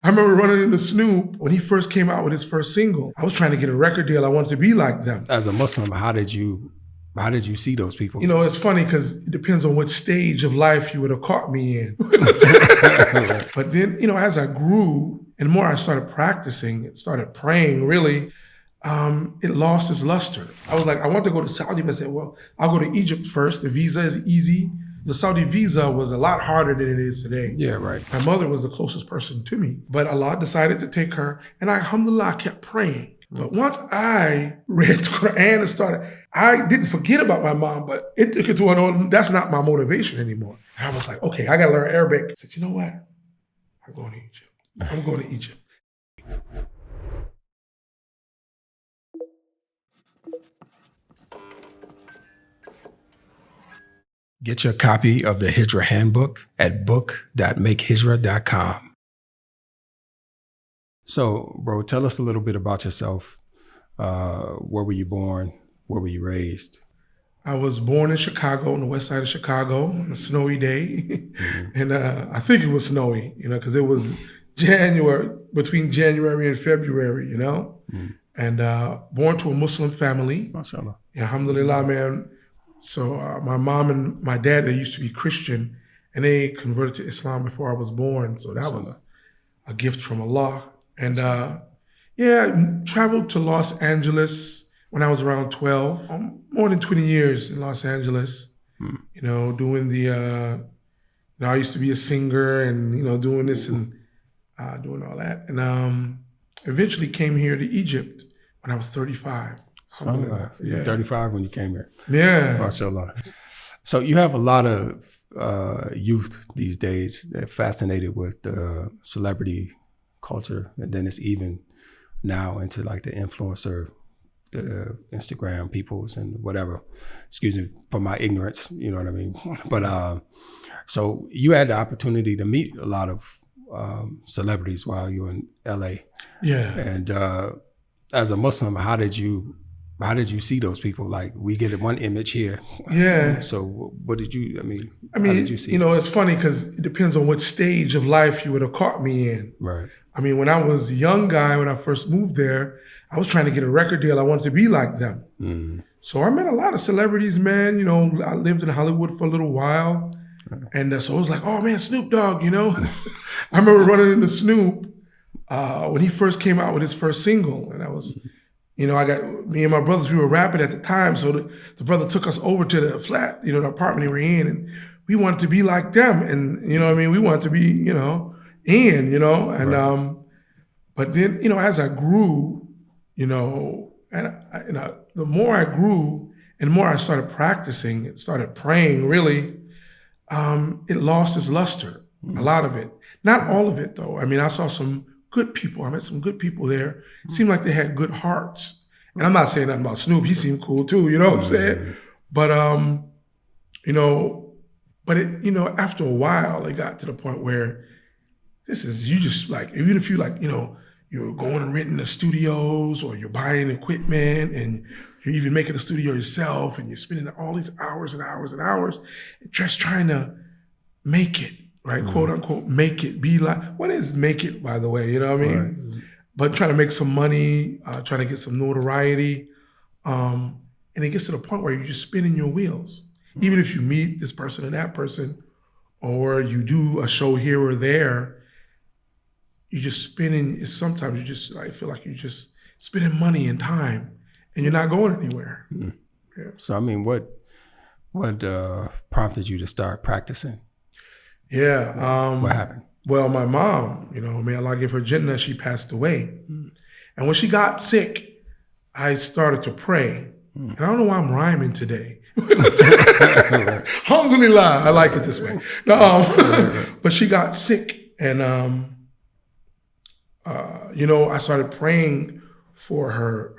I remember running into Snoop when he first came out with his first single. I was trying to get a record deal. I wanted to be like them. As a Muslim, how did you see those people? You know, it's funny because it depends on what stage of life you would have caught me in. But then, you know, as I grew and the more I started practicing, started praying, really, it lost its luster. I was like, I want to go to Saudi, but I said, well, I'll go to Egypt first. The visa is easy. The Saudi visa was a lot harder than it is today. Yeah, right. My mother was the closest person to me, but Allah decided to take her, and I, alhamdulillah, kept praying. But once I read the Quran and started, I didn't forget about my mom, but it took it to another, that's not my motivation anymore. And I was like, okay, I gotta learn Arabic. I said, you know what? I'm going to Egypt. I'm going to Egypt. Get your copy of the Hijrah Handbook at book.makehijrah.com. So, bro, tell us a little bit about yourself. Where were you born? Where were you raised? I was born in Chicago, on the west side of Chicago, on a snowy day. And I think it was snowy, you know, because it was between January and February, you know. And born to a Muslim family. MashaAllah. Yeah, alhamdulillah, man. So my mom and my dad, they used to be Christian, and they converted to Islam before I was born. So that was a gift from Allah. And yeah, I traveled to Los Angeles when I was around 12. More than 20 years in Los Angeles, you know, doing the, you know, I used to be a singer and, you know, doing this and doing all that. And eventually came here to Egypt when I was 35. You were 35 when you came here. Yeah. MashaAllah. So you have a lot of youth these days that are fascinated with the celebrity culture, and then it's even now into like the influencer, the Instagram peoples and whatever. Excuse me for my ignorance, you know what I mean? But so you had the opportunity to meet a lot of celebrities while you were in LA. Yeah. And as a Muslim, how did you see those people? Like, we get one image here. Yeah. So what did you, I mean, how did you see? You know, it's funny because it depends on what stage of life you would have caught me in. Right. I mean, when I was a young guy, when I first moved there, I was trying to get a record deal. I wanted to be like them. So I met a lot of celebrities, man. You know, I lived in Hollywood for a little while. And so I was like, oh man, Snoop Dogg, you know? I remember running into Snoop when he first came out with his first single. And I was, you know, me and my brothers, we were rapping at the time. So the brother took us over to the flat, you know, the apartment they were in. And we wanted to be like them. And, you know what I mean? We wanted to be, you know, you know? And, but then, you know, as I grew, you know, and the more I grew and the more I started practicing, started praying, really, it lost its luster, a lot of it. Not all of it, though. I mean, I saw some good people. I met some good people there. It seemed like they had good hearts. And I'm not saying nothing about Snoop. He seemed cool, too, you know what I'm saying? But, you know, it, you know, after a while, it got to the point where you just like, even if you like, you know, you're going and renting the studios or you're buying equipment and you're even making a studio yourself and you're spending all these hours and hours and hours just trying to make it, right? Quote unquote, make it. Be like, what is make it, by the way? You know what I mean? But trying to make some money, trying to get some notoriety. And it gets to the point where you're just spinning your wheels. Even if you meet this person and that person, or you do a show here or there, you're just spending, sometimes you just, I feel like you're just spending money and time and you're not going anywhere. Yeah. So, I mean, what prompted you to start practicing? Yeah. What happened? Well, my mom, you know, may Allah give her Jannah, she passed away. And when she got sick, I started to pray. And I don't know why I'm rhyming today. Alhamdulillah, I like it this way. No, but she got sick and, you know, I started praying for her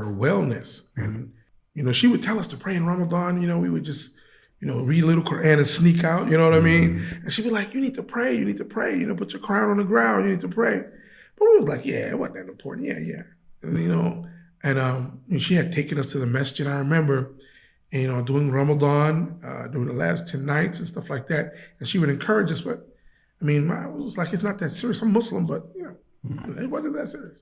wellness. And, you know, she would tell us to pray in Ramadan. You know, we would just, you know, read a little Quran and sneak out, you know what I mean? And she'd be like, you need to pray, you know, put your crown on the ground, you need to pray. But we was like, yeah, it wasn't that important, yeah. And, you know, and she had taken us to the masjid, I remember, and, you know, doing Ramadan, doing the last 10 nights and stuff like that. And she would encourage us, but I mean, I was like, it's not that serious. I'm Muslim, but it wasn't that serious.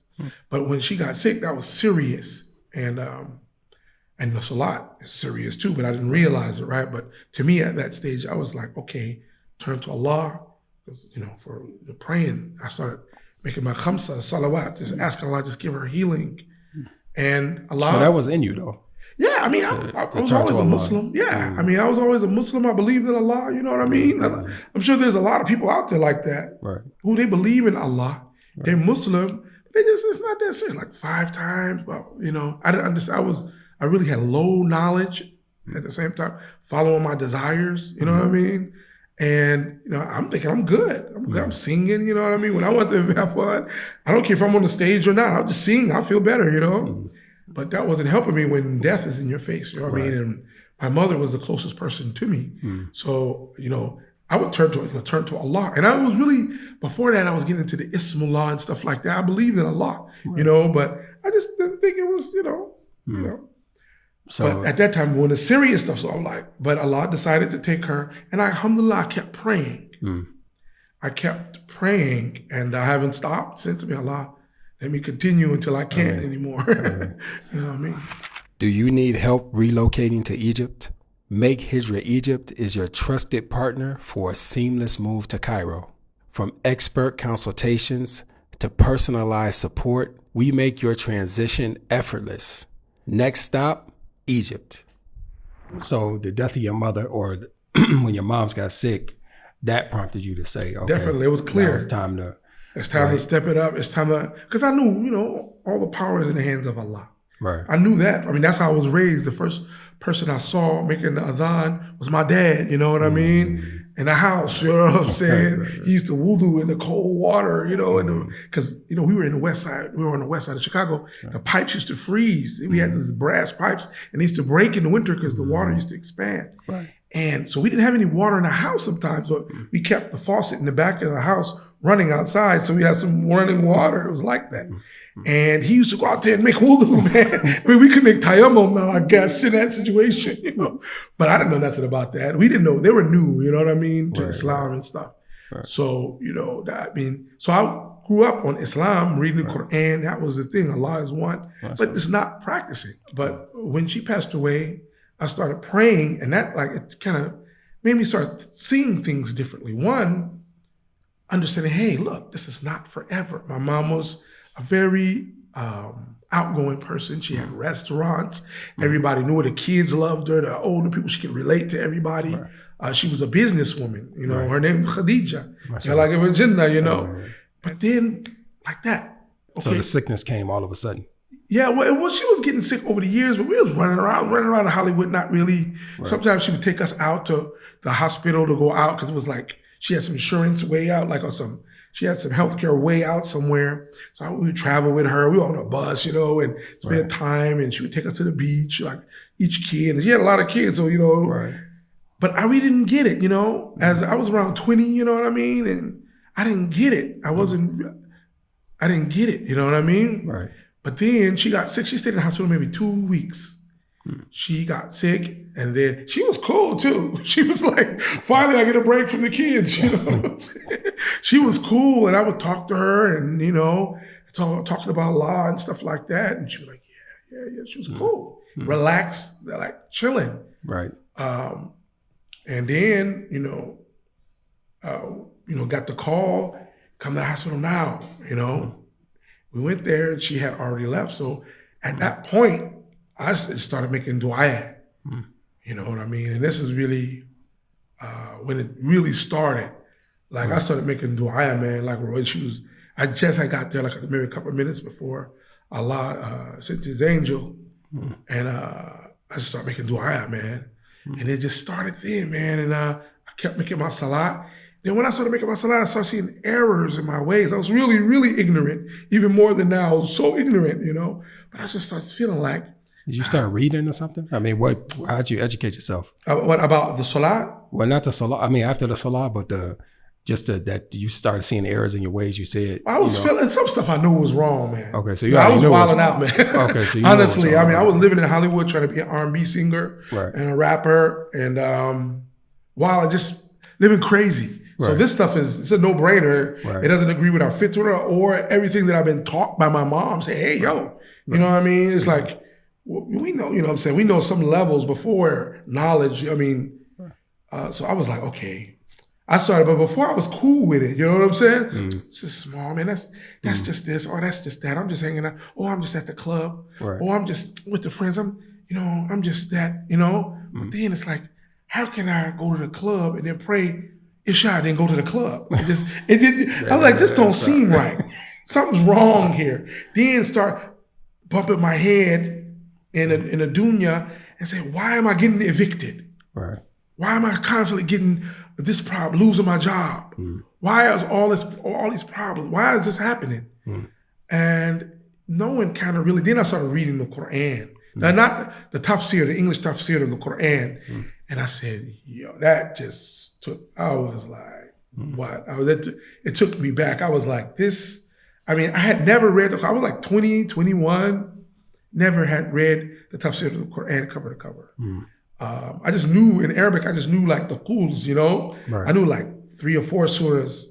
But when she got sick, that was serious. And the salat is serious too, but I didn't realize it, right? But to me at that stage, I was like, okay, turn to Allah. Because, for the praying, I started making my khamsa, salawat, just asking Allah, just give her healing. And Allah. So that was in you though? Yeah, I mean, I was always a Muslim. Yeah, I mean, I was always a Muslim. I believed in Allah, you know what I mean? I'm sure there's a lot of people out there like that, who they believe in Allah. They're Muslim, but it's not that serious, like 5 times. But, I didn't understand. I really had low knowledge at the same time, following my desires, you know what I mean? And, I'm thinking I'm good. I'm singing, you know what I mean? When I want to have fun, I don't care if I'm on the stage or not. I'll just sing. I'll feel better, But that wasn't helping me when death is in your face, you know what I mean? And my mother was the closest person to me. So, I would turn to Allah. And I was really, before that, I was getting into the Ismullah and stuff like that. I believed in Allah, but I just didn't think it was, So, but at that time, when the serious stuff, so I'm like, but Allah decided to take her. And alhamdulillah, I kept praying. I kept praying, and I haven't stopped since. Allah, let me continue until I can't anymore. You know what I mean? Do you need help relocating to Egypt? Make Hijrah Egypt is your trusted partner for a seamless move to Cairo. From expert consultations to personalized support, we make your transition effortless. Next stop, Egypt. So the death of your mother, or when your mom's got sick, that prompted you to say, okay, definitely, it was clear. It's time to step it up. It's time to, because I knew, all the power is in the hands of Allah. Right. I knew that. I mean, that's how I was raised. The first person I saw making the adhan was my dad, you know what I mean? In the house, you know what I'm saying? He used to wudu in the cold water, because, we were in the west side. We were on the west side of Chicago. The pipes used to freeze. We had these brass pipes, and they used to break in the winter because the water used to expand. Right. And so we didn't have any water in the house sometimes, but we kept the faucet in the back of the house running outside, so we had some running water. It was like that. And he used to go out there and make wudu, man. I mean, we could make tayammum now, I guess, in that situation, But I didn't know nothing about that. We didn't know. They were new, you know what I mean, to Islam and stuff. Right. So, so I grew up on Islam, reading the Quran. That was the thing. Allah is one. But it's not practicing. But when she passed away, I started praying, and that, it kind of made me start seeing things differently. One, understanding, hey, look, this is not forever. My mom was a very outgoing person. She had restaurants. Everybody knew her. The kids loved her. The older people, she could relate to everybody. Right. She was a businesswoman. Her name was Khadija. Like it was Jinnah, But then, like that. Okay. So the sickness came all of a sudden. Yeah, well, she was getting sick over the years, but we was running around Hollywood, not really. Right. Sometimes she would take us out to the hospital to go out, because it was like she had some insurance way out, she had some healthcare way out somewhere. So we would travel with her. We were on a bus, and spend time, and she would take us to the beach, like each kid. And she had a lot of kids, so, Right. But we didn't get it, As I was around 20, you know what I mean? And I didn't get it. I didn't get it, you know what I mean? Right. But then she got sick. She stayed in the hospital maybe 2 weeks. She got sick, and then she was cool too. She was like, finally I get a break from the kids, you know what I'm saying? She was cool, and I would talk to her and, talking about Allah and stuff like that. And she was like, yeah. She was cool. Relaxed, like chilling. Right. And then, got the call, come to the hospital now, We went there, and she had already left. So at that point, I started making dua. You know what I mean? And this is really when it really started. I started making dua, man. I got there maybe a couple of minutes before Allah sent his angel. And I just started making dua, man. And it just started then, man. And I kept making my salat. Then when I started making my salat, I started seeing errors in my ways. I was really, really ignorant, even more than now. I was so ignorant, But I just started feeling like. Did you start reading or something? I mean, how'd you educate yourself? What about the salat? Well, not the salat. I mean, after the salat, but that you started seeing errors in your ways. You said I was feeling some stuff I knew was wrong, man. Okay, so I was wilding out, man. Okay, so honestly, I was living in Hollywood trying to be an R&B singer and a rapper, and just living crazy. So this stuff it's a no-brainer. It doesn't agree with our fitrah or everything that I've been taught by my mom. Say, hey, yo, you know what I mean? It's like, we know, you know what I'm saying? We know some levels before knowledge. I mean, so I was like, okay. I started, but before I was cool with it. You know what I'm saying? It's just small, man. That's just this, or that's just that. I'm just hanging out. Or I'm just at the club. Or I'm just with the friends. I'm just that, you know? But then it's like, how can I go to the club and then pray Isha, then go to the club? I was like, this don't seem right. Something's wrong here. Then start bumping my head in a dunya and say, why am I getting evicted? Why am I constantly getting this problem, losing my job? Why is all these problems? Why is this happening? And no one kind of really, then I started reading the Quran. Now, not the tafsir, the English tafsir of the Quran. And I said, yo, that just took, I was like, what? It took me back. I was like, this, I mean, I had never read, I was like 20, 21, never had read the tafsir of the Quran cover to cover. I just knew in Arabic, I just knew like the quls, you know? I knew like 3 or 4 surahs.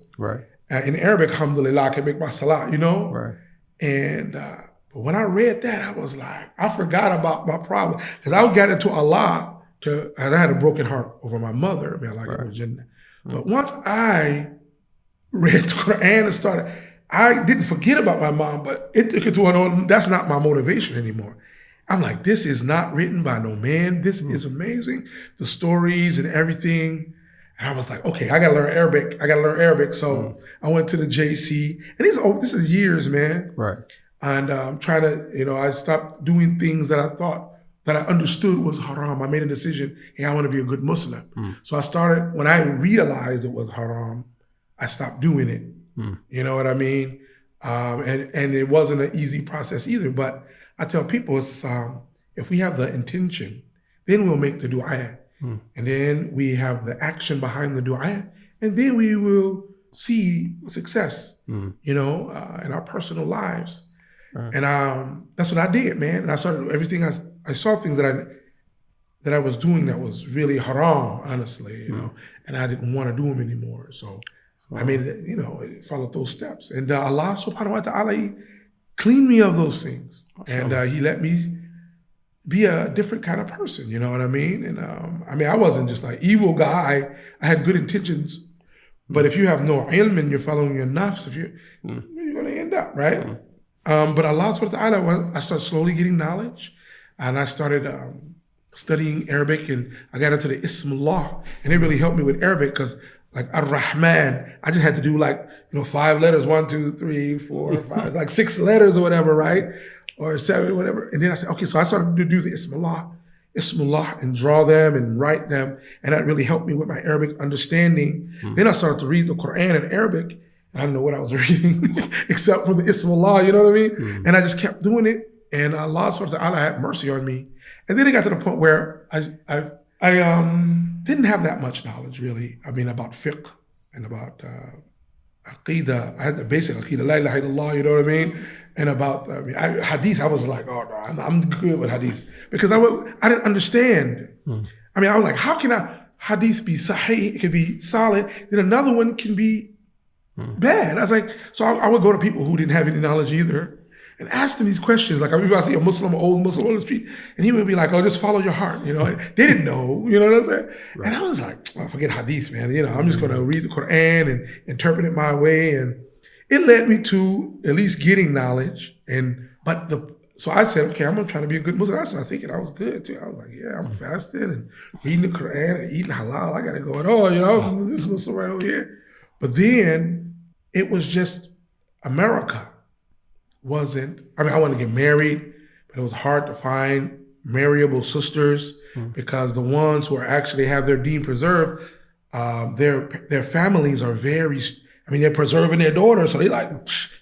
In Arabic, alhamdulillah, I can make my salah, you know? And but when I read that, I was like, I forgot about my problem. Because I got into Allah, I had a broken heart over my mother. But once I read the Quran and started, I didn't forget about my mom, but it took it to another, that's not my motivation anymore. I'm like, this is not written by no man. This is amazing. The stories and everything. And I was like, okay, I gotta learn Arabic. So I went to the JC. And this is years, man. And I'm trying to, I stopped doing things that I thought that I understood was haram. I made a decision, hey, I want to be a good Muslim. So I started, when I realized it was haram, I stopped doing it. You know what I mean? And it wasn't an easy process either, but I tell people, it's if we have the intention, then we'll make the dua. And then we have the action behind the dua, and then we will see success, in our personal lives. And that's what I did, man. And I started everything. I saw things that I was doing that was really haram, honestly, and I didn't want to do them anymore. So I made it, followed those steps. And Allah subhanahu wa ta'ala, He cleaned me of those things. And He let me be a different kind of person, you know what I mean? And I wasn't just like evil guy. I had good intentions. But if you have no ilm and you're following your nafs, you're going to end up, right? But Allah subhanahu wa ta'ala, I started slowly getting knowledge. And I started studying Arabic, and I got into the Ismullah. And it really helped me with Arabic because like Ar-Rahman, I just had to do 5 letters, 1, 2, 3, 4, 5, it's like 6 letters or whatever, right? Or 7, whatever. And then I said, okay, so I started to do the Ismullah and draw them and write them. And that really helped me with my Arabic understanding. Then I started to read the Quran in Arabic. I didn't know what I was reading except for the Ismullah, you know what I mean? And I just kept doing it. And Allah subhanahu wa ta'ala had mercy on me. And then it got to the point where I didn't have that much knowledge, really. I mean, about fiqh and about aqidah. I had the basic aqidah, la ilaha illallah, you know what I mean? And about hadith, I was like, oh, no, I'm good with hadith. Because I didn't understand. I mean, I was like, how can hadith be sahih? It can be solid. Then another one can be bad. I was like, so I would go to people who didn't have any knowledge either and ask them these questions. Like, if I see a Muslim, old Muslim on the street, and he would be like, oh, just follow your heart. They didn't know, you know what I'm saying? And I was like, oh, forget hadith, man. I'm just going to read the Quran and interpret it my way. And it led me to at least getting knowledge. So I said, okay, I'm going to try to be a good Muslim. I started thinking I was good too. I was like, yeah, I'm fasting and reading the Quran and eating halal. I got it going on, this Muslim right over here. But then it was just America. I wanted to get married, but it was hard to find marriable sisters because the ones who actually have their deen preserved, their families are very, they're preserving their daughters. So they like,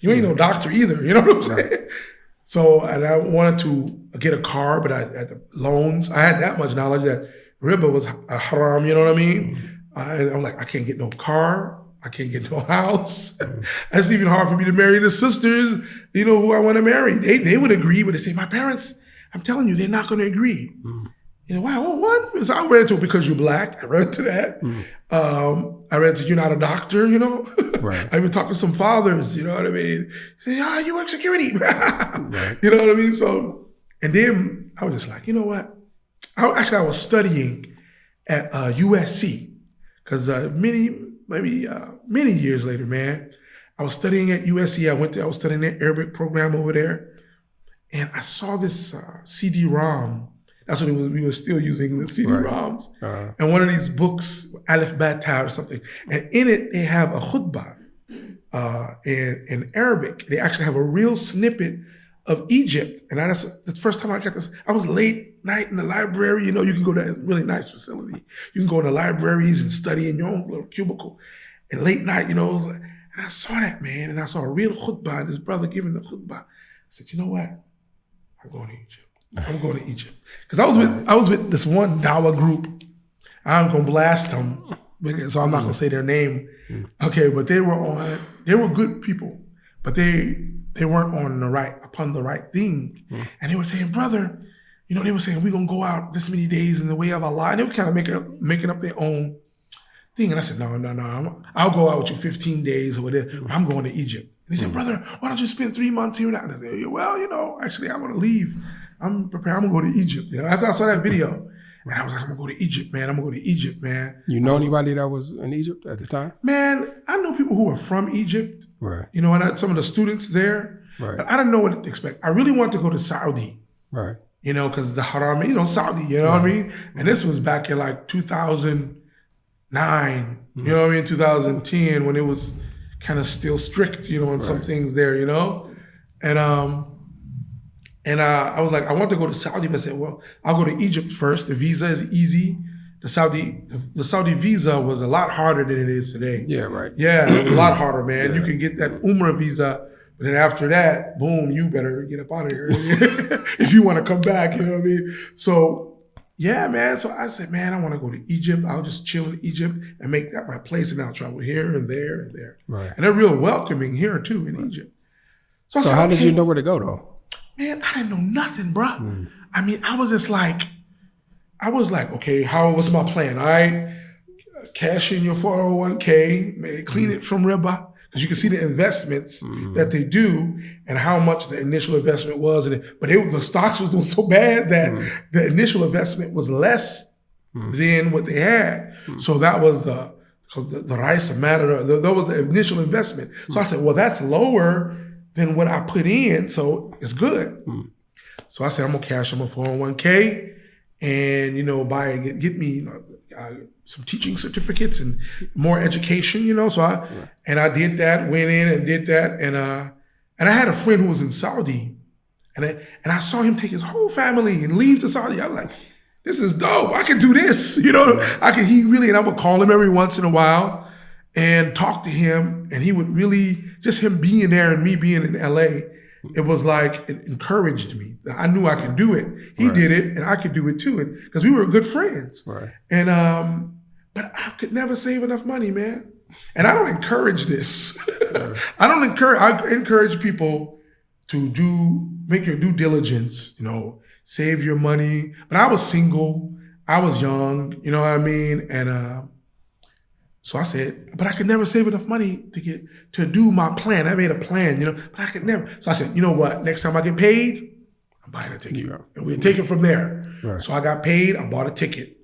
you ain't no doctor either. You know what I'm saying? So, and I wanted to get a car, but I had the loans. I had that much knowledge that riba was haram, you know what I mean? And I'm like, I can't get no car. I can't get no house. It's even hard for me to marry the sisters, who I want to marry. They would agree, but they say, my parents, I'm telling you, they're not going to agree. Wow, what? So I read into it because you're black. I read into that. I read into you're not a doctor, Right. I even talked to some fathers, you know what I mean? Say, you work security. Right. You know what I mean? So, and then I was just like, you know what? I was studying at USC because many years later, man, I was studying at USC. I was studying the Arabic program over there. And I saw this CD-ROM. That's what we were still using, the CD-ROMs. Right. And one of these books, Alif Bata or something. And in it, they have a khutbah in Arabic. They actually have a real snippet of Egypt. And that's the first time I got this. I was late night in the library. You can go to a really nice facility. You can go in the libraries and study in your own little cubicle. And late night, and I saw that, man. And I saw a real khutbah and this brother giving the khutbah. I said, you know what? I'm going to Egypt. I'm going to Egypt. Because I was with this one Dawa group. I'm going to blast them, so I'm not going to say their name. Okay, but they were good people, but they weren't upon the right thing. And they were saying, brother, they were saying, we're going to go out this many days in the way of Allah. And they were kind of making up their own thing. And I said, no, I'll go out with you 15 days or whatever. I'm going to Egypt. And he said, brother, why don't you spend 3 months here now? And I said, well, actually, I want to leave. I'm prepared. I'm going to go to Egypt. After I saw that video, and I was like, I'm going to go to Egypt, man. I'm going to go to Egypt, man. You know anybody that was in Egypt at the time? Man, I know people who were from Egypt. Right. And some of the students there. Right. But I didn't know what to expect. I really wanted to go to Saudi. Right. Because the haram, Saudi, what I mean? And this was back in like 2009, 2010, when it was kind of still strict, on some things there, And I was like, I want to go to Saudi, but I said, well, I'll go to Egypt first. The visa is easy. The Saudi visa was a lot harder than it is today. Yeah, right. Yeah, a lot harder, man. Yeah. You can get that Umrah visa, but then after that, boom, you better get up out of here if you want to come back, you know what I mean? So, yeah, man. So I said, man, I want to go to Egypt. I'll just chill in Egypt and make that my place, and I'll travel here and there and there. Right. And they're real welcoming here, too, in Egypt. So I said, how did you know where to go, though? Man, I didn't know nothing, bro. I mean, I was like, okay, what's my plan? All right, cash in your 401k, clean it from riba, because you can see the investments that they do and how much the initial investment was. But the stocks was doing so bad that the initial investment was less than what they had. So that was the rice matter. That was the initial investment. So I said, well, that's lower than what I put in, so it's good. So I said, I'm gonna cash in my 401k and, get me some teaching certificates and more education, So I did that, went in and did that. And I had a friend who was in Saudi and I saw him take his whole family and leave to Saudi. I was like, this is dope. I can do this, and I would call him every once in a while and talk to him, and he would really, just him being there and me being in LA, it was like, it encouraged me. I knew I could do it. He did it, and I could do it too, and because we were good friends. Right. And but I could never save enough money, man. And I don't encourage this. I encourage people to make your due diligence, save your money. But I was single, I was young, you know what I mean? And so I said, but I could never save enough money to do my plan. I made a plan, but I could never. So I said, you know what? Next time I get paid, I'm buying a ticket. Yeah. And we'll take it from there. Right. So I got paid, I bought a ticket.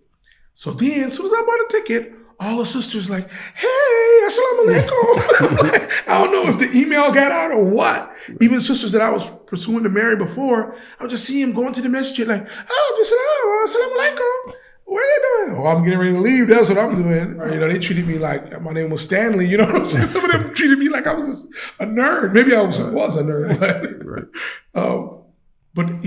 So then, as soon as I bought a ticket, all the sisters like, hey, assalamu alaikum. I don't know if the email got out or what. Even sisters that I was pursuing to marry before, I would just see them going to the masjid like, oh, assalamu alaikum. What are you doing? Oh, I'm getting ready to leave. That's what I'm doing. They treated me like my name was Stanley. You know what I'm saying? Some of them treated me like I was just a nerd. Maybe I was a nerd. But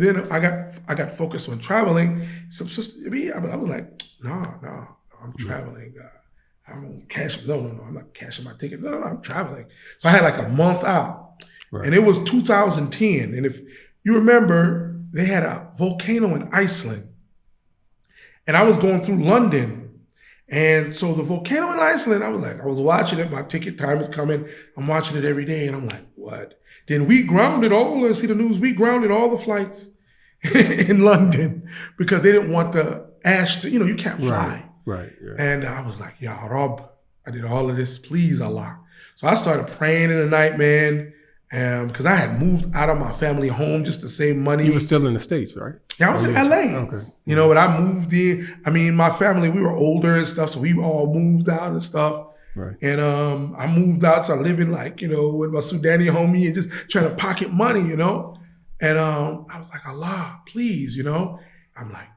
then I got focused on traveling. Some sister, I was like, no, I'm traveling. I'm gonna cash. No, I'm not cashing my ticket. No, I'm traveling. So I had like a month out, and it was 2010. And if you remember, they had a volcano in Iceland. And I was going through London. And so the volcano in Iceland, I was watching it. My ticket time is coming. I'm watching it every day. And I'm like, what? Then we grounded all the flights in London because they didn't want the ash to, you can't fly. Right. Yeah. And I was like, Ya Rob, I did all of this, please Allah. So I started praying in the night, man, because I had moved out of my family home just to save money. You were still in the States, right? Yeah, I was in LA. Okay. But I moved in. I mean, my family, we were older and stuff, so we all moved out and stuff. Right. And I moved out, so living with my Sudani homie and just trying to pocket money, And I was like, Allah, please, I'm like,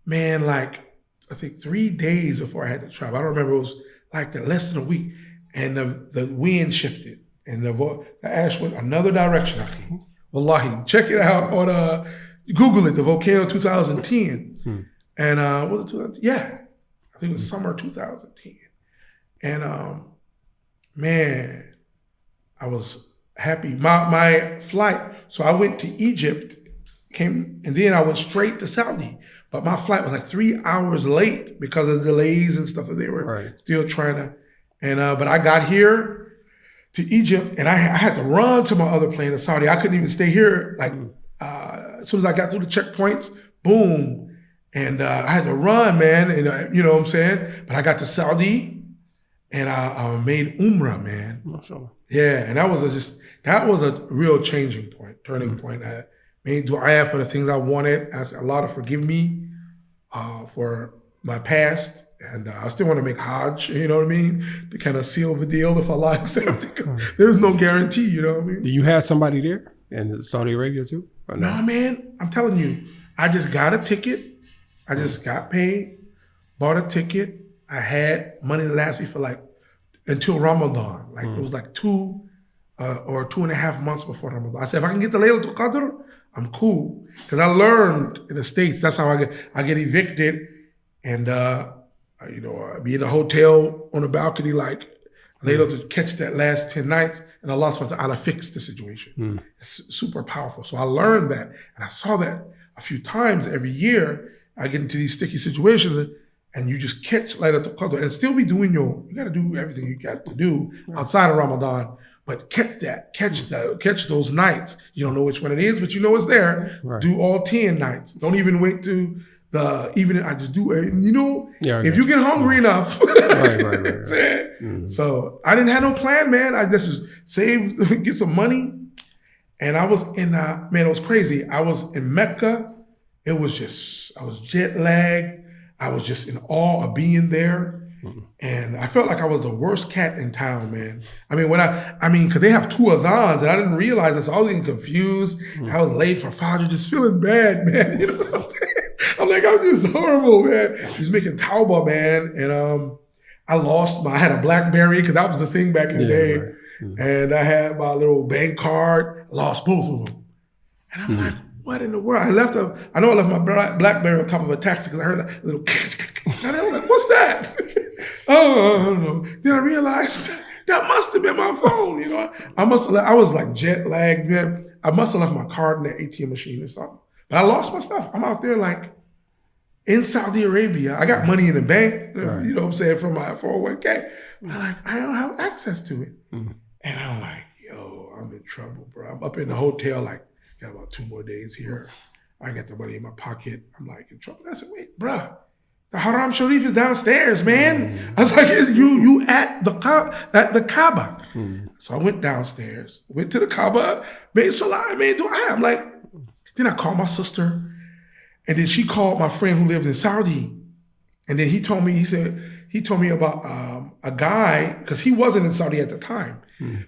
man, like, I think 3 days before I had to travel. I don't remember, it was like less than a week. And the wind shifted and the ash went another direction, akhi. Wallahi, check it out on, Google it, the volcano 2010. And was it 2010? Yeah, I think it was summer 2010. And man, I was happy. My flight, so I went to Egypt, and then I went straight to Saudi. But my flight was like 3 hours late because of the delays and stuff that they were still trying to. And but I got here to Egypt, and I had to run to my other plane in Saudi. I couldn't even stay here. Like as soon as I got through the checkpoints, boom, and I had to run, man. And you know what I'm saying. But I got to Saudi. And I made Umrah, man. Mashallah. Yeah, and that was a real turning point. I made dua for the things I wanted. I asked Allah to forgive me for my past. And I still want to make Hajj, you know what I mean? To kind of seal the deal if Allah accepts it. There's no guarantee, you know what I mean? Do you have somebody there in Saudi Arabia too? Or no? Nah, man, I'm telling you. I just got a ticket. I just got paid, bought a ticket. I had money to last me for until Ramadan. It was 2 or 2.5 months before Ramadan. I said, if I can get the Laylatul Qadr, I'm cool. Because I learned in the States, that's how I get evicted. And, be in a hotel on a balcony later to catch that last 10 nights. And Allah subhanahu wa ta'ala fixed the situation. It's super powerful. So I learned that. And I saw that a few times every year. I get into these sticky situations and you just catch Laylatul Qadr and still be doing you got to do everything you got to do outside of Ramadan, but catch those nights. You don't know which one it is, but you know it's there. Right. Do all 10 nights. Don't even wait to the evening. I just do it. If you get hungry enough. Right. So I didn't have no plan, man. I just saved, get some money. And I was in, it was crazy. I was in Mecca. I was jet lagged. I was just in awe of being there. And I felt like I was the worst cat in town, man. I mean, because they have 2 adhans, and I didn't realize this. I was getting confused. I was late for Fajr, just feeling bad, man. You know what I'm saying? I'm like, I'm just horrible, man. Just making tauba, man. And I had a BlackBerry, because that was the thing back in the day. Right. And I had my little bank card. I lost both of them. And I'm like, what in the world? I left my BlackBerry on top of a taxi because I heard a little and I was like, what's that? Oh, I don't know. Then I realized that must have been my phone, I was jet lagged, man. I must have left my card in the ATM machine or something. But I lost my stuff. I'm out there in Saudi Arabia. I got money in the bank, you know what I'm saying, from my 401k. But I don't have access to it. And I'm like, yo, I'm in trouble, bro. I'm up in the hotel, got about 2 more days here. I got the money in my pocket. I'm in trouble. I said, wait, bruh, the Haram Sharif is downstairs, man. I was like, you at the Kaaba. So I went downstairs, went to the Kaaba, made salah, made dua. I'm like, then I called my sister, and then she called my friend who lived in Saudi. And then he told me about a guy, because he wasn't in Saudi at the time,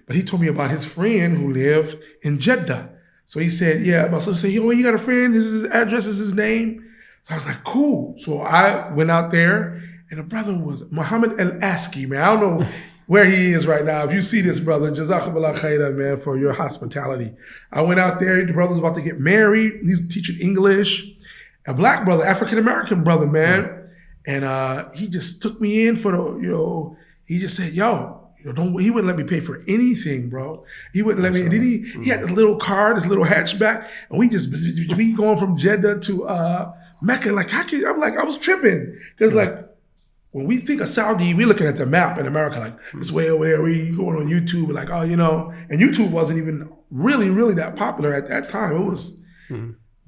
but he told me about his friend who lived in Jeddah. So he said, yeah, my sister said, you got a friend, this is his address, this is his name. So I was like, cool. So I went out there, and the brother was Muhammad Al-Aski, man. I don't know where he is right now. If you see this brother, Jazakallah khairan, man, for your hospitality. I went out there, the brother's about to get married. He's teaching English. A black brother, African-American brother, man. And he just took me in for he just said, yo, he wouldn't let me pay for anything, bro. He wouldn't let me. And then he had this little car, this little hatchback, and we going from Jeddah to Mecca. I was tripping because when we think of Saudi, we looking at the map in America, it's way over there. We going on YouTube, and YouTube wasn't even really that popular at that time. It was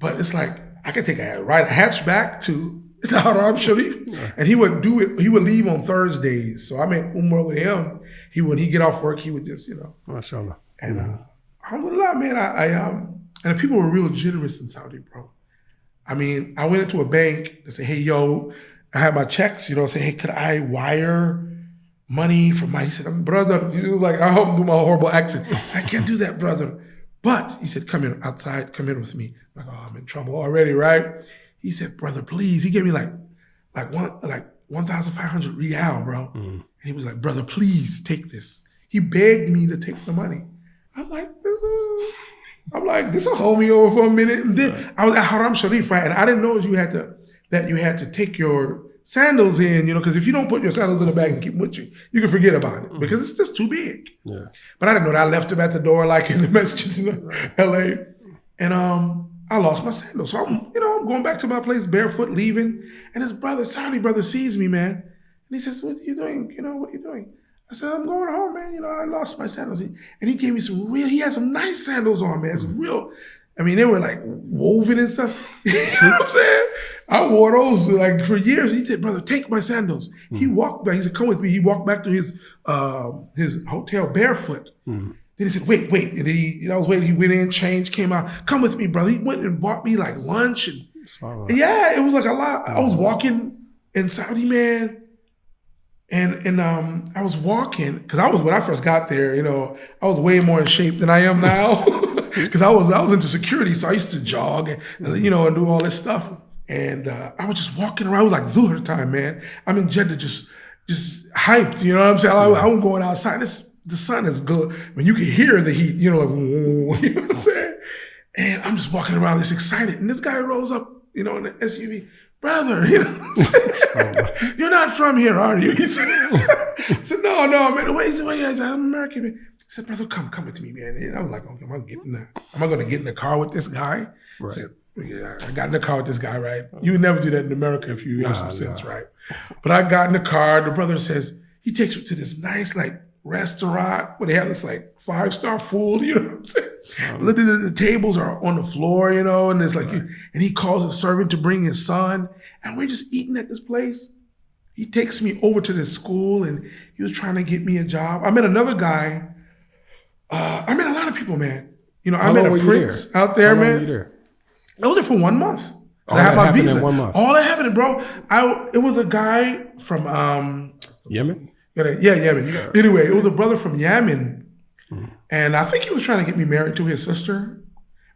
But it's like, I could ride a hatchback to the Haram Sharif. And he would do it, he would leave on Thursdays. So I made Umrah with him. When he get off work, he would just, MashaAllah. And alhamdulillah, man, and the people were real generous in Saudi, bro. I mean, I went into a bank and said, hey, yo, I had my checks, say, hey, could I wire money from he said, brother, he was like, I hope do my horrible accent. I can't do that, brother. But he said, come here outside, come in with me. I'm like, oh, I'm in trouble already, right? He said, brother, please. He gave me like 1,500 riyal, bro. And he was like, brother, please take this. He begged me to take the money. I'm like, this will hold me over for a minute. And then I was at Haram Sharif, right? And I didn't know that you had to take your sandals in, because if you don't put your sandals in the bag and keep them with you, you can forget about it because it's just too big. Yeah. But I didn't know that. I left them at the door like in the messages in LA. And I lost my sandals. So I'm going back to my place barefoot, leaving. And his Saudi brother sees me, man. And he says, what are you doing? What are you doing? I said, I'm going home, man. I lost my sandals. And he gave me he had some nice sandals on, man. Some real, they were like woven and stuff. You know what I'm saying? I wore those like for years. He said, brother, take my sandals. He walked back. He said, come with me. He walked back to his hotel barefoot. Then he said, wait. And I was waiting. He went in, changed, came out. Come with me, brother. He went and bought me like lunch. And yeah, it was like a lot. I was walking in Saudi, man. And I was walking, because when I first got there, I was way more in shape than I am now. Because I was into security, so I used to jog and and do all this stuff. And I was just walking around. It was like Zuhr time, man. I'm in Jeddah, just hyped. You know what I'm saying? I'm going outside. The sun is good. You can hear the heat. You know what I'm saying? And I'm just walking around, just excited. And this guy rolls up, in the SUV. Brother, you're not from here, are you? He said, no, man. Wait, he said, I said, I'm American, man. He said, brother, come with me, man. And I was like, okay, am I going to get in the car with this guy? Right. I said, yeah, I got in the car with this guy, right? You would never do that in America if you have some sense, right? But I got in the car. The brother says, he takes me to this nice, restaurant where they have this 5-star food, you know what I'm saying? Look at the tables are on the floor, and it's and he calls a servant to bring his son, and we're just eating at this place. He takes me over to this school, and he was trying to get me a job. I met another guy. I met a lot of people, man. I met a prince out there, man. How long were you there? I was there for 1 month. I had my visa. In 1 month. All that happened, bro. It was a guy from Yemen. Yeah, Yemen. Yeah. Anyway, it was a brother from Yemen. And I think he was trying to get me married to his sister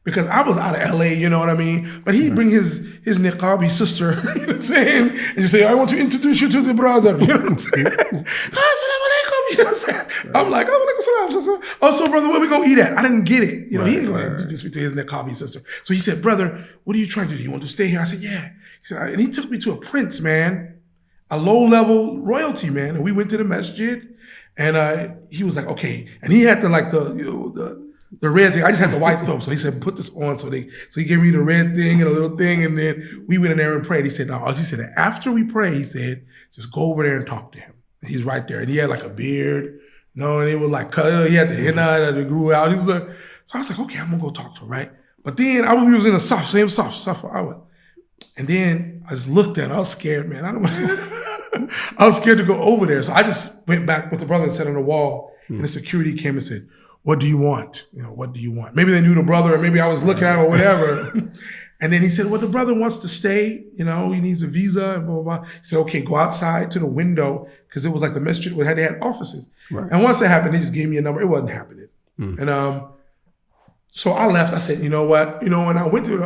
because I was out of LA, you know what I mean? But he'd bring his niqabi sister, you know what I'm saying? And you say, I want to introduce you to the brother, you know what I'm saying? Assalamu alaikum, you know what I'm saying? I'm like, oh, so brother, where we gonna eat at? I didn't get it. He didn't want to introduce me to his niqabi sister. So he said, brother, what are you trying to do? You want to stay here? I said, yeah. He said, and he took me to a prince, man. A low-level royalty, man. And we went to the masjid, and he was like, okay. And he had the red thing. I just had the white though. So he said, put this on. So he gave me the red thing and a little thing, and then we went in there and prayed. He said, no. He said, after we pray, he said, just go over there and talk to him. And he's right there. And he had a beard, and it was he had the henna that grew out. So I was like, okay, I'm going to go talk to him, right? But then I was using the same safar. And then I just looked at it. I was scared, man. I was scared to go over there. So I just went back with the brother and sat on the wall. And the security came and said, what do you want? What do you want? Maybe they knew the brother, or maybe I was looking at him or whatever. And then he said, well, the brother wants to stay. He needs a visa and blah, blah, blah. He said, okay, go outside to the window, because it was like the masjid where they had offices. Right. And once that happened, they just gave me a number. It wasn't happening. And so I left. I said, you know what? When I went through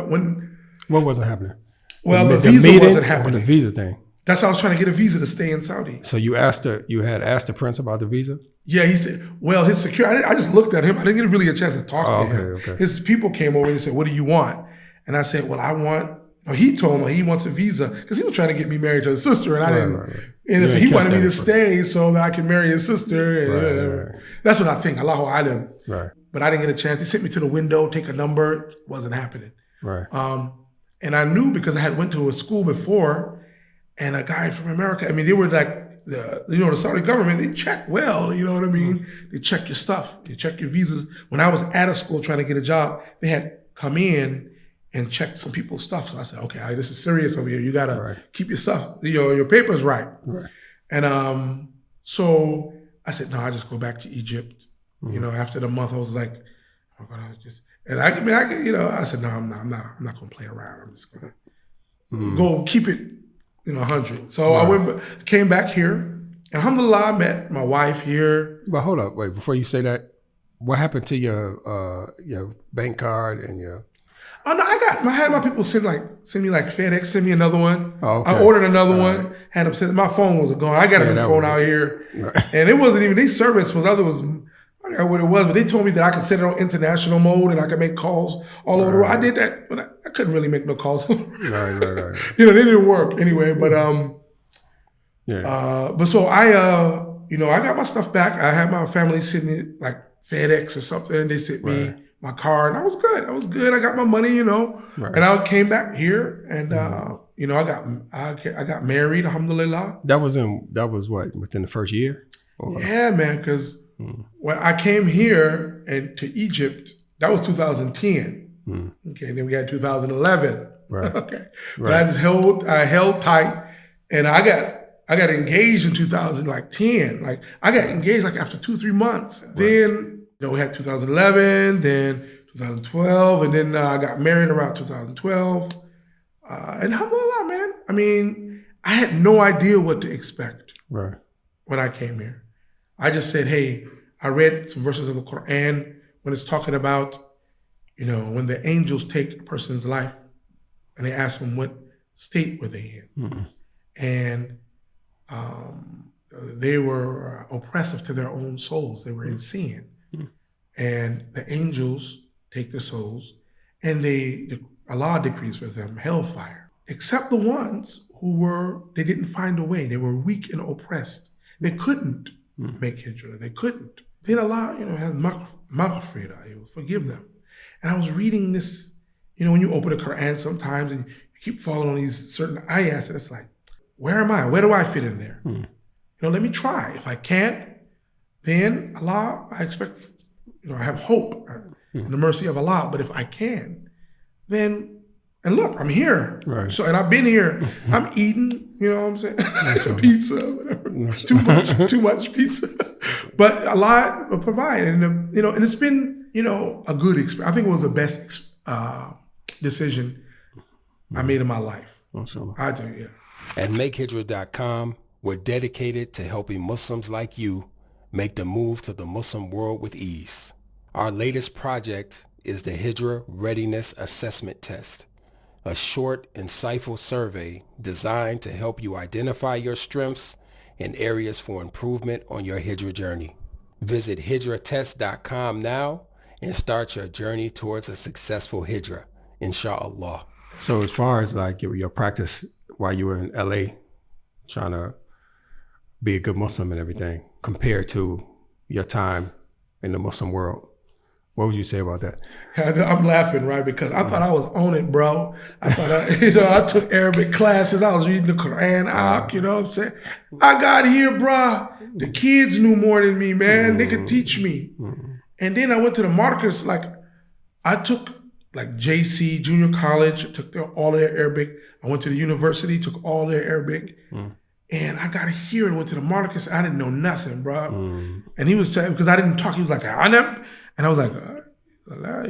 what wasn't happening? Well, the visa wasn't happening. Or the visa thing. That's how I was trying to get a visa to stay in Saudi. So you had asked the prince about the visa? Yeah, he said, well, his security, I just looked at him. I didn't get really a chance to talk to him. Okay. His people came over and said, what do you want? And I said, well, he told me he wants a visa because he was trying to get me married to his sister, and I didn't. Right. And so he wanted me to stay so that I could marry his sister. And That's what I think. Allahu Alam. Right. But I didn't get a chance. They sent me to the window, take a number. It wasn't happening. Right. And I knew because I had went to a school before, and a guy from America. They were like the Saudi government. They check well. You know what I mean? They check your stuff. They check your visas. When I was at a school trying to get a job, they had come in and checked some people's stuff. So I said, okay, this is serious over here. You gotta keep your stuff, your papers right. And so I said, no, I just go back to Egypt. You know, after the month, I was like, I'm gonna just, and I said, no, I'm not gonna play around. I'm just gonna go keep it, 100. So I came back here. Alhamdulillah, I met my wife here. But hold up, wait, before you say that, what happened to your bank card and your? Oh no, I had my people send me like FedEx, send me another one. Oh, okay. I ordered another one, had them send. My phone was gone. I got a new phone out here, and it wasn't even. Their service was I forgot what it was, but they told me that I could set it on international mode and I could make calls all over the world. I did that, but I couldn't really make no calls. Right. They didn't work anyway. But but so I got my stuff back. I had my family send me like FedEx or something. They sent me my card, and I was good. I got my money, and I came back here, and I got married. Alhamdulillah. That was what, within the first year? Or? Yeah, man. Because when I came here and to Egypt, that was 2010. Okay, and then we had 2011. Right. Okay, but I held tight, and I got engaged in 2010. Like I got engaged like after 2-3 months. Then we had 2011, then 2012, and then I got married around 2012. And alhamdulillah, man. I mean, I had no idea what to expect when I came here. I just said, hey, I read some verses of the Quran when it's talking about, when the angels take a person's life and they ask them what state were they in. And they were oppressive to their own souls. They were in sin. And the angels take their souls and Allah decrees for them hellfire, except the ones they didn't find a way. They were weak and oppressed. They couldn't make hijrah. They couldn't. Then Allah, has maghfirah. He will forgive them. And I was reading this, when you open the Quran sometimes and you keep following these certain ayahs, and it's like, where am I? Where do I fit in there? Let me try. If I can't, then Allah, I expect, I have hope in the mercy of Allah. But if I can, then, and look, I'm here. Right. So, and I've been here. I'm eating, what I'm saying? Pizza, whatever. Too much pizza. But Allah will provide. And, and it's been, a good experience. I think it was the best decision I made in my life. I do, yeah. At MakeHijrah.com, we're dedicated to helping Muslims like you make the move to the Muslim world with ease. Our latest project is the Hijrah Readiness Assessment Test, a short, insightful survey designed to help you identify your strengths and areas for improvement on your Hijrah journey. Visit HijrahTest.com now and start your journey towards a successful Hijrah, inshallah. So as far as like your practice while you were in LA trying to be a good Muslim and everything compared to your time in the Muslim world, what would you say about that? I'm laughing, right? Because I thought I was on it, bro. I thought I took Arabic classes. I was reading the Quran out, you know what I'm saying? I got here, bro. The kids knew more than me, man. They could teach me. And then I went to the Marcus, I took JC, junior college, took all of their Arabic. I went to the university, took all their Arabic. And I got here and went to the Marcus. I didn't know nothing, bro. And he was saying, because I didn't talk, he was like, Anab. And I was like,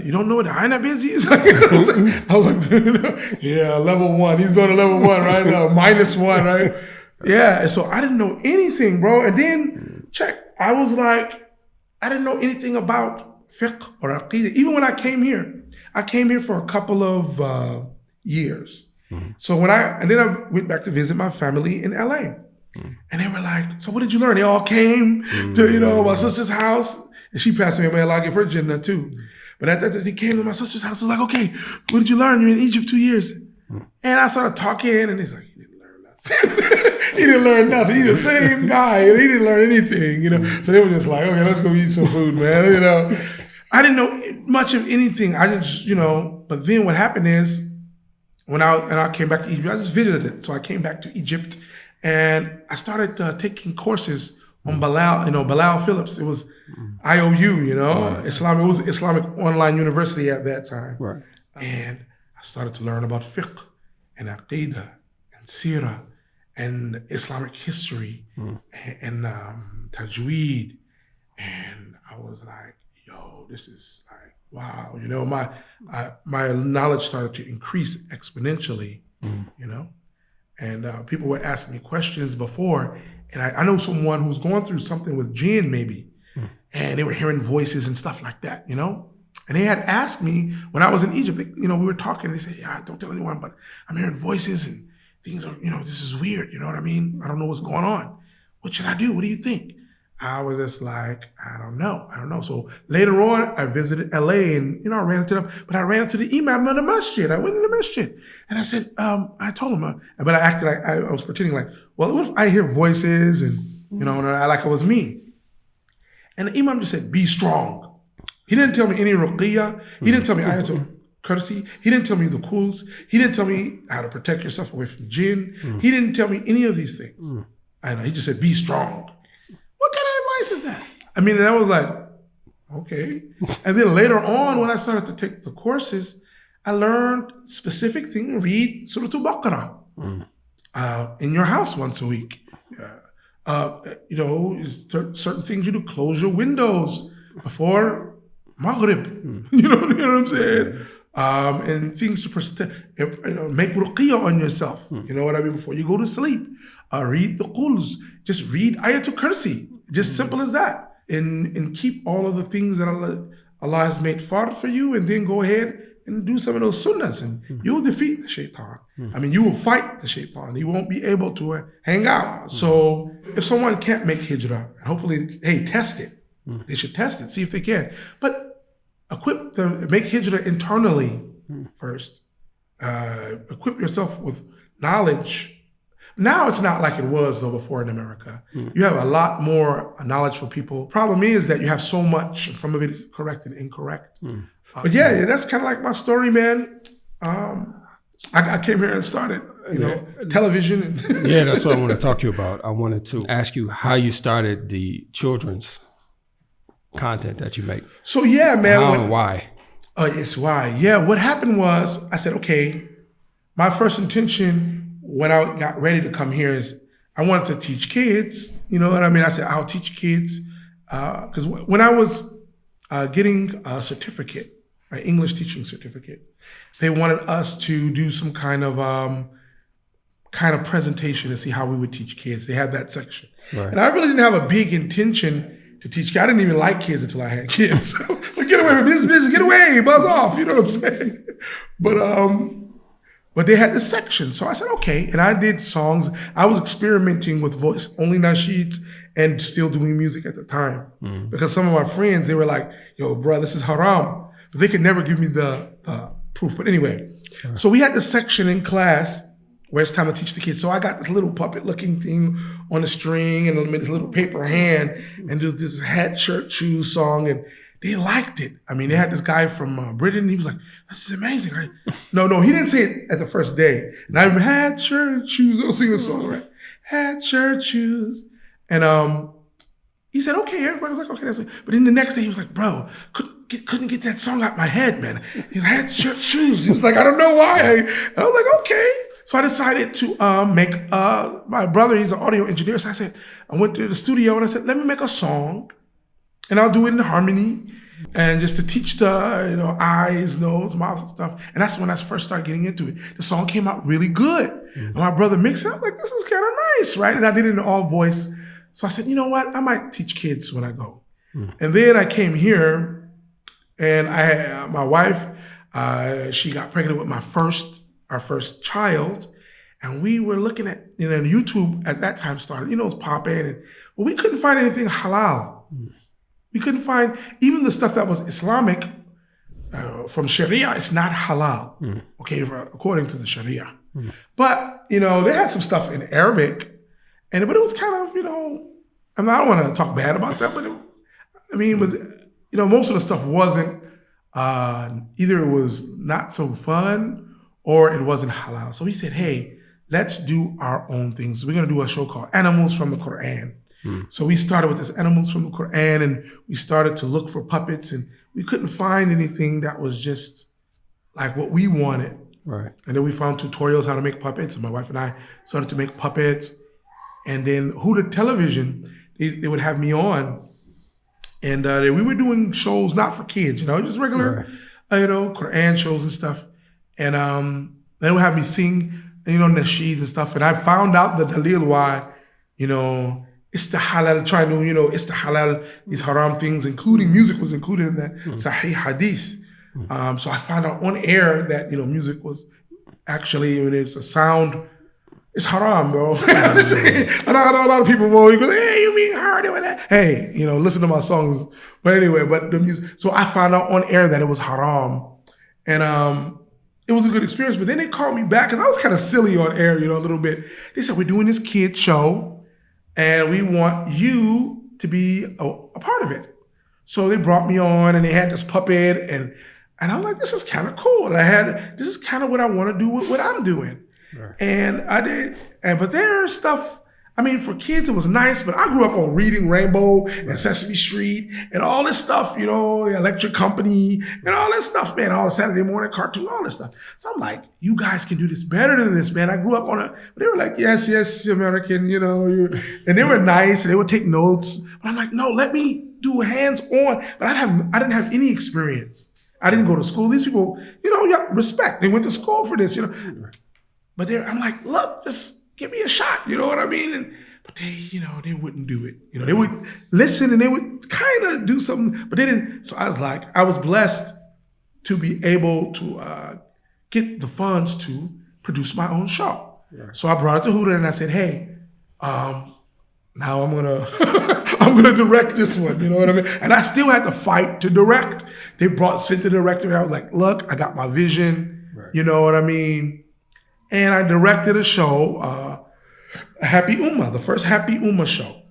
you don't know what the Anab is? I was like, yeah, level 1. He's going to level 1, right? -1, right? Yeah, and so I didn't know anything, bro. And then, I was like, I didn't know anything about fiqh or aqeedah. Even when I came here for a couple of years. So then I went back to visit my family in LA. And they were like, so what did you learn? They all came to, my sister's house. And she passed me, man, I'll give her Jannah too. But after that, they came to my sister's house. I was like, okay, what did you learn? You're in Egypt 2 years. And I started talking, and he's like, he didn't learn nothing. He didn't learn nothing. He's the same guy, and he didn't learn anything, So they were just like, okay, let's go eat some food, man, I didn't know much of anything. I just, but then what happened is, when I came back to Egypt, I just visited. So I came back to Egypt, and I started taking courses on Bilal, Bilal Phillips. It was IOU, Islamic. It was Islamic Online University at that time. Right. And I started to learn about fiqh and aqidah and seerah and Islamic history and tajweed. And I was like, yo, this is like, wow. You know, my knowledge started to increase exponentially, you know? And people would ask me questions before, and I know someone who's going through something with jinn maybe, and they were hearing voices and stuff like that, you know? And they had asked me when I was in Egypt, you know, we were talking, they said, yeah, don't tell anyone, but I'm hearing voices and things are, you know, this is weird, you know what I mean? I don't know what's going on. What should I do? What do you think? I was just like, I don't know. So later on, I visited LA and, you know, I ran into them, but I ran into the imam in the masjid. I went in the masjid and I said, I told him, but I acted like, I was pretending like, well, what if I hear voices and, you know, and I like it was me. And the imam just said, be strong. He didn't tell me any ruqiyah. He didn't tell me ayatul kursi. He didn't tell me the kuls. He didn't tell me how to protect yourself away from jinn. He didn't tell me any of these things. I know. He just said, be strong. What kind of advice is that? I mean, and I was like, okay. And then later on, when I started to take the courses, I learned specific things. Read Surah Al-Baqarah in your house once a week. You know, certain things you do. Close your windows before Maghrib. You know what I'm saying? And things to make ruqiyah on yourself. You know what I mean? Before you go to sleep. Read the quls. Just read ayatul kursi. Just simple as that. And keep all of the things that Allah has made fard for you, and then go ahead and do some of those sunnahs, and you'll defeat the shaitan. I mean, you will fight the shaitan. He won't be able to hang out. So if someone can't make hijrah, hopefully, hey, test it. They should test it, see if they can. But equip them, make hijrah internally first. Equip yourself with knowledge. Now it's not like it was though before in America. You have a lot more knowledge for people. Problem is that you have so much, and some of it is correct and incorrect. But yeah, that's kind of like my story, man. I came here and started, you know, television. And yeah, that's what I want to talk to you about. I wanted to ask you how you started the children's content that you make. So yeah, man. How and why? It's why. Yeah, what happened was I said, okay, my first intention when I got ready to come here is I wanted to teach kids. You know what I mean? I said, I'll teach kids. Because when I was getting a certificate, my English teaching certificate, they wanted us to do some kind of presentation to see how we would teach kids. They had that section. Right. And I really didn't have a big intention to teach kids. I didn't even like kids until I had kids. So get away from this business, get away, buzz off, you know what I'm saying? But they had this section. So I said, okay. And I did songs. I was experimenting with voice, only nasheeds, and still doing music at the time. Because some of my friends, they were like, yo, bro, this is haram. But they could never give me the proof. But anyway, so we had this section in class where it's time to teach the kids. So I got this little puppet looking thing on a string and this little paper hand and do this hat, shirt, shoes song. And they liked it. I mean, they had this guy from Britain. He was like, this is amazing. Right? No, he didn't say it at the first day. And I'm hat, shirt, shoes. I'll sing the song, right? Hat, shirt, shoes. And he said, okay. Everybody was like, okay, that's it. But then the next day he was like, bro, couldn't get that song out my head, man. He had hat, shirt, shoes. He was like, I don't know why. And I was like, okay. So I decided to make, my brother, he's an audio engineer. So I went to the studio and I said, let me make a song and I'll do it in harmony and just to teach the, eyes, nose, mouth and stuff. And that's when I first started getting into it. The song came out really good. And my brother mixed it. I was like, this is kind of nice, right? And I did it in all voice. So I said, you know what? I might teach kids when I go. And then I came here and I had my wife, she got pregnant with our first child. And we were looking at, YouTube at that time started, it was popping. But we couldn't find anything halal. We couldn't find, even the stuff that was Islamic from Sharia, it's not halal, okay, according to the Sharia. But, they had some stuff in Arabic, but it was kind of, I don't want to talk bad about that, but most of the stuff wasn't, either it was not so fun or it wasn't halal. So he said, hey, let's do our own things. We're going to do a show called Animals from the Quran. So we started with this Animals from the Quran and we started to look for puppets and we couldn't find anything that was just like what we wanted. Right. And then we found tutorials how to make puppets, and my wife and I started to make puppets. And then Huda Television, they would have me on, and we were doing shows not for kids, just regular, Quran shows and stuff. And they would have me sing, nasheeds and stuff. And I found out the dalil why, it's the halal, trying to, it's the halal, these haram things, including music was included in that Sahih Hadith. So I found out on air that, music was actually, it's a sound, it's haram, bro. I'm saying. I know a lot of people, you go, hey, you being hard with that. Hey, listen to my songs. But anyway, but the music. So I found out on air that it was haram. And it was a good experience. But then they called me back because I was kind of silly on air, a little bit. They said, we're doing this kid show and we want you to be a part of it. So they brought me on and they had this puppet and I'm like, this is kind of cool. And this is kind of what I want to do with what I'm doing. Right. And I did, but there's stuff, for kids it was nice, but I grew up on Reading Rainbow and Sesame Street and all this stuff, the Electric Company and all this stuff, man, all the Saturday morning cartoons, all this stuff. So I'm like, you guys can do this better than this, man. I grew up on but they were like, yes, American, and they were nice and they would take notes. But I'm like, no, let me do hands-on. But I didn't have any experience. I didn't go to school. These people, respect. They went to school for this, But I'm like, look, just give me a shot, you know what I mean? But they wouldn't do it. They would listen and they would kind of do something, but they didn't. So I was blessed to be able to get the funds to produce my own show. Yeah. So I brought it to Huda and I said, hey, now I'm gonna direct this one, you know what I mean? And I still had to fight to direct. They sent the director and I was like, look, I got my vision, right. You know what I mean? And I directed a show, Happy Ummah, the first Happy Ummah show.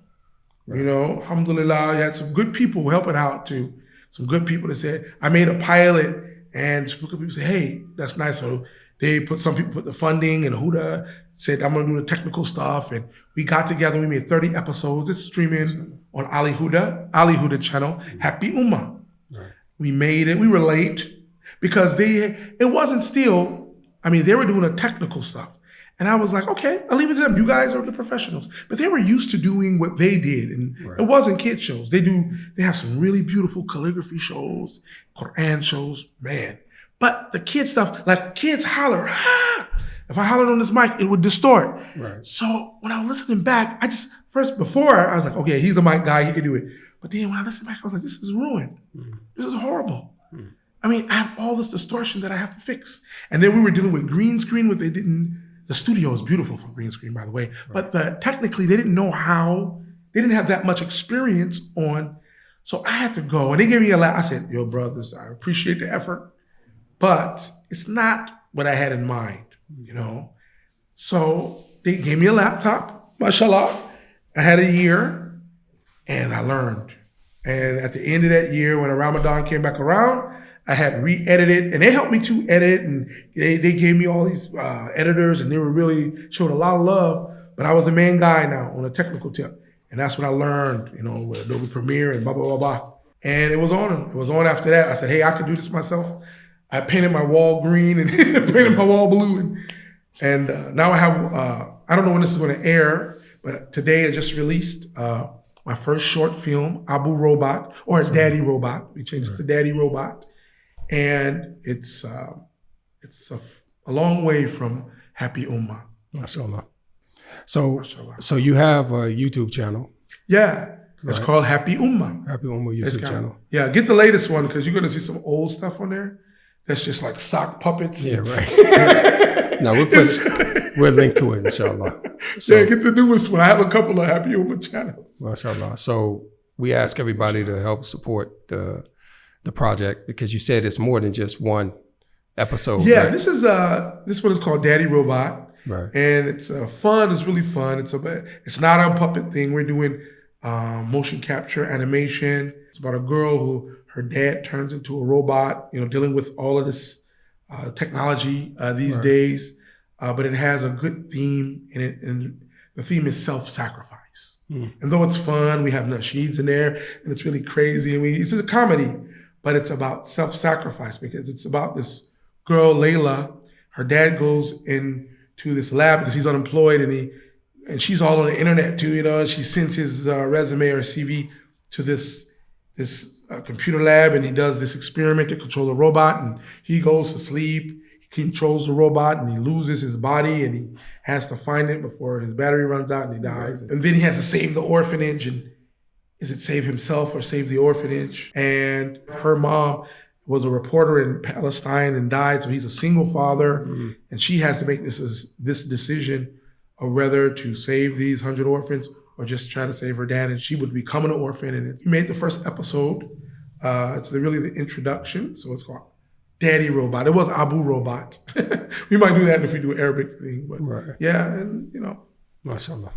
Right. Alhamdulillah, I had some good people helping out too. Some good people that said, I made a pilot and people said, hey, that's nice. So some people put the funding and Huda said, I'm gonna do the technical stuff. And we got together, we made 30 episodes. It's streaming on Ali Huda channel, Happy Ummah. Right. We made it, we were late because it wasn't still, they were doing the technical stuff. And I was like, okay, I'll leave it to them. You guys are the professionals. But they were used to doing what they did. And right. It wasn't kid shows. They have some really beautiful calligraphy shows, Quran shows, man. But the kid stuff, like kids holler, ah! If I hollered on this mic, it would distort. Right. So when I was listening back, before I was like, okay, he's the mic guy, he can do it. But then when I listened back, I was like, this is ruined. This is horrible. I have all this distortion that I have to fix. And then we were dealing with green screen, the studio is beautiful for green screen, by the way. Right. But technically, they didn't know how, they didn't have that much experience on. So I had to go, and they gave me a laugh. I said, yo, brothers, I appreciate the effort, but it's not what I had in mind, So they gave me a laptop, mashallah. I had a year, and I learned. And at the end of that year, when Ramadan came back around, I had re-edited, and they helped me to edit, and they gave me all these editors, and they were really showed a lot of love. But I was the main guy now on a technical tip, and that's what I learned, with Adobe Premiere and blah blah blah blah. And it was on. It was on after that. I said, hey, I could do this myself. I painted my wall green and painted my wall blue, and now I have. I don't know when this is going to air, but today I just released my first short film, Abu Robot or Daddy Robot. We changed it to Daddy Robot. And it's a long way from Happy Ummah. MashaAllah. So you have a YouTube channel. Yeah, it's called Happy Ummah. Happy Ummah YouTube channel. Yeah, get the latest one because you're going to see some old stuff on there. That's just like sock puppets. Yeah, right. No, we'll link to it, inshallah. So, yeah, get the newest one. I have a couple of Happy Ummah channels. MashaAllah. So we ask everybody to help support the project because you said it's more than just one episode. Yeah, right? This one is called Daddy Robot. Right. And it's fun. It's really fun. It's not a puppet thing. We're doing motion capture animation. It's about a girl who her dad turns into a robot, dealing with all of this technology these days. But it has a good theme in it, and the theme is self-sacrifice. And though it's fun, we have nasheeds in there, and it's really crazy. It's a comedy, but it's about self-sacrifice because it's about this girl, Layla. her dad goes into this lab because he's unemployed, and she's all on the internet too, you know. She sends his resume or CV to this computer lab, and he does this experiment to control the robot, and he goes to sleep. He controls the robot, and he loses his body, and he has to find it before his battery runs out, and he dies. And then he has to save the orphanage, and is it save himself or save the orphanage? And her mom was a reporter in Palestine and died, so he's a single father, and she has to make this decision of whether to save these 100 orphans or just try to save her dad, and she would become an orphan. And he made the first episode. It's really the introduction, so it's called Daddy Robot. It was Abu Robot. We might do that if we do an Arabic thing, but Right. yeah, and you know. MashaAllah.